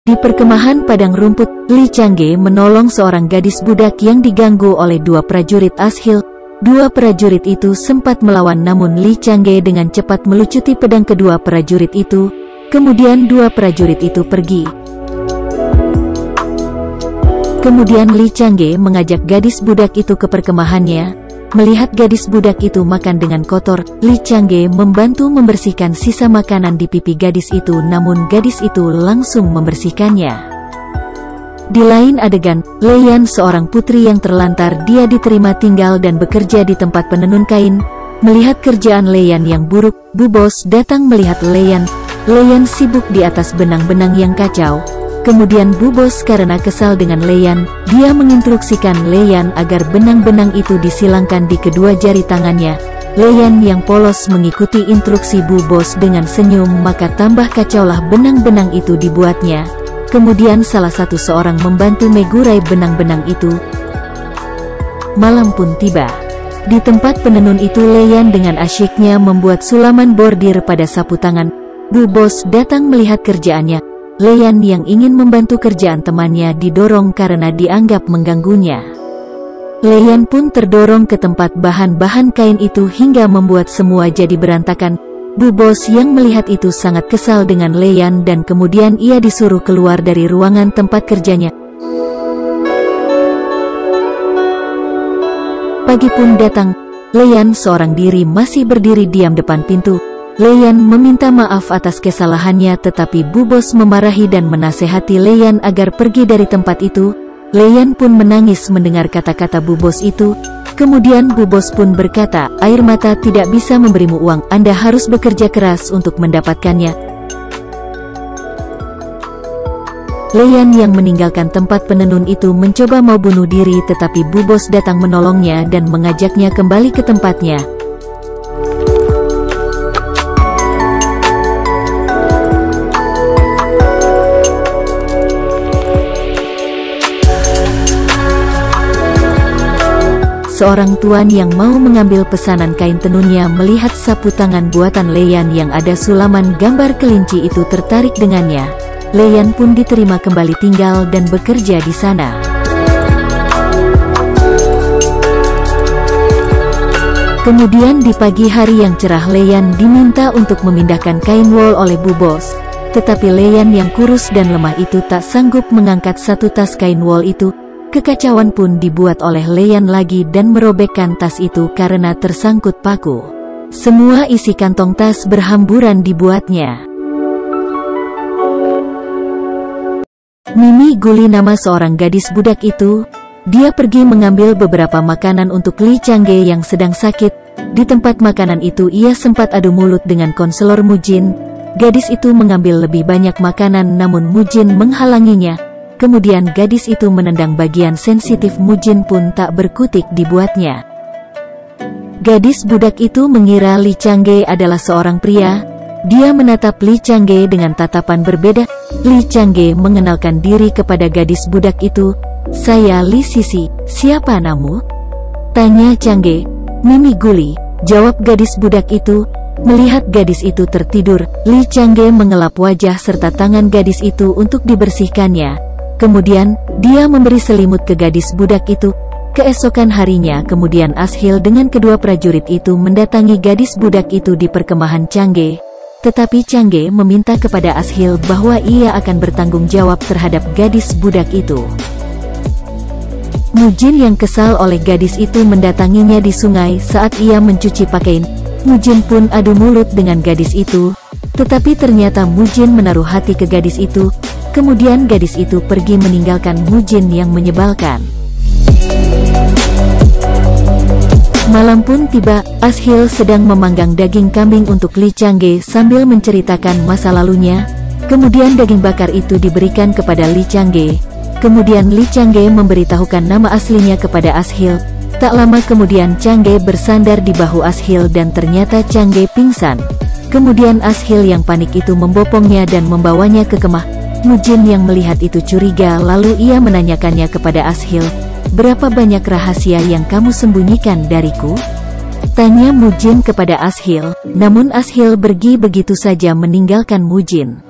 Di perkemahan padang rumput, Li Changge menolong seorang gadis budak yang diganggu oleh dua prajurit Ashil. Dua prajurit itu sempat melawan, namun Li Changge dengan cepat melucuti pedang kedua prajurit itu. Kemudian dua prajurit itu pergi. Kemudian Li Changge mengajak gadis budak itu ke perkemahannya. Melihat gadis budak itu makan dengan kotor, Li Changge membantu membersihkan sisa makanan di pipi gadis itu, namun gadis itu langsung membersihkannya. Di lain adegan, Lei Yan, seorang putri yang terlantar, dia diterima tinggal dan bekerja di tempat penenun kain. Melihat kerjaan Lei Yan yang buruk, Bu Bos datang melihat Lei Yan. Lei Yan sibuk di atas benang-benang yang kacau. Kemudian Bu Bos karena kesal dengan Lei Yan, dia menginstruksikan Lei Yan agar benang-benang itu disilangkan di kedua jari tangannya. Lei Yan yang polos mengikuti instruksi Bu Bos dengan senyum, maka tambah kacaulah benang-benang itu dibuatnya. Kemudian salah satu seorang membantu megurai benang-benang itu. Malam pun tiba. Di tempat penenun itu Lei Yan dengan asyiknya membuat sulaman bordir pada sapu tangan. Bu Bos datang melihat kerjaannya. Lei Yan yang ingin membantu kerjaan temannya didorong karena dianggap mengganggunya. Lei Yan pun terdorong ke tempat bahan-bahan kain itu hingga membuat semua jadi berantakan. Bu Bos yang melihat itu sangat kesal dengan Lei Yan dan kemudian ia disuruh keluar dari ruangan tempat kerjanya. Pagi pun datang. Lei Yan seorang diri masih berdiri diam depan pintu. Lei Yan meminta maaf atas kesalahannya, tetapi Bu Bos memarahi dan menasehati Lei Yan agar pergi dari tempat itu. Lei Yan pun menangis mendengar kata-kata Bu Bos itu. Kemudian Bu Bos pun berkata, air mata tidak bisa memberimu uang, Anda harus bekerja keras untuk mendapatkannya. Lei Yan yang meninggalkan tempat penenun itu mencoba mau bunuh diri, tetapi Bu Bos datang menolongnya dan mengajaknya kembali ke tempatnya. Seorang tuan yang mau mengambil pesanan kain tenunnya melihat sapu tangan buatan Lei Yan yang ada sulaman gambar kelinci itu, tertarik dengannya. Lei Yan pun diterima kembali tinggal dan bekerja di sana. Kemudian di pagi hari yang cerah Lei Yan diminta untuk memindahkan kain wol oleh Bu Bos. Tetapi Lei Yan yang kurus dan lemah itu tak sanggup mengangkat satu tas kain wol itu. Kekacauan pun dibuat oleh Lei Yan lagi dan merobekkan tas itu karena tersangkut paku. Semua isi kantong tas berhamburan dibuatnya. Mimi Guli nama seorang gadis budak itu. Dia pergi mengambil beberapa makanan untuk Li Changge yang sedang sakit. Di tempat makanan itu ia sempat adu mulut dengan konselor Mujin. Gadis itu mengambil lebih banyak makanan namun Mujin menghalanginya. Kemudian gadis itu menendang bagian sensitif Mujin pun tak berkutik dibuatnya. Gadis budak itu mengira Li Changge adalah seorang pria. Dia menatap Li Changge dengan tatapan berbeda. Li Changge mengenalkan diri kepada gadis budak itu. Saya Li Sisi, siapa namamu? Tanya Changge. Mimi Guli, jawab gadis budak itu. Melihat gadis itu tertidur, Li Changge mengelap wajah serta tangan gadis itu untuk dibersihkannya. Kemudian, dia memberi selimut ke gadis budak itu. Keesokan harinya kemudian Ashil dengan kedua prajurit itu mendatangi gadis budak itu di perkemahan Changge. Tetapi Changge meminta kepada Ashil bahwa ia akan bertanggung jawab terhadap gadis budak itu. Mujin yang kesal oleh gadis itu mendatanginya di sungai saat ia mencuci pakaian. Mujin pun adu mulut dengan gadis itu. Tetapi ternyata Mujin menaruh hati ke gadis itu. Kemudian gadis itu pergi meninggalkan Mujin yang menyebalkan. Malam pun tiba, Ashil sedang memanggang daging kambing untuk Li Changge sambil menceritakan masa lalunya. Kemudian daging bakar itu diberikan kepada Li Changge. Kemudian Li Changge memberitahukan nama aslinya kepada Ashil. Tak lama kemudian Changge bersandar di bahu Ashil dan ternyata Changge pingsan. Kemudian Ashil yang panik itu membopongnya dan membawanya ke kemah. Mujin yang melihat itu curiga, lalu ia menanyakannya kepada Ashil, berapa banyak rahasia yang kamu sembunyikan dariku? Tanya Mujin kepada Ashil, namun Ashil pergi begitu saja meninggalkan Mujin.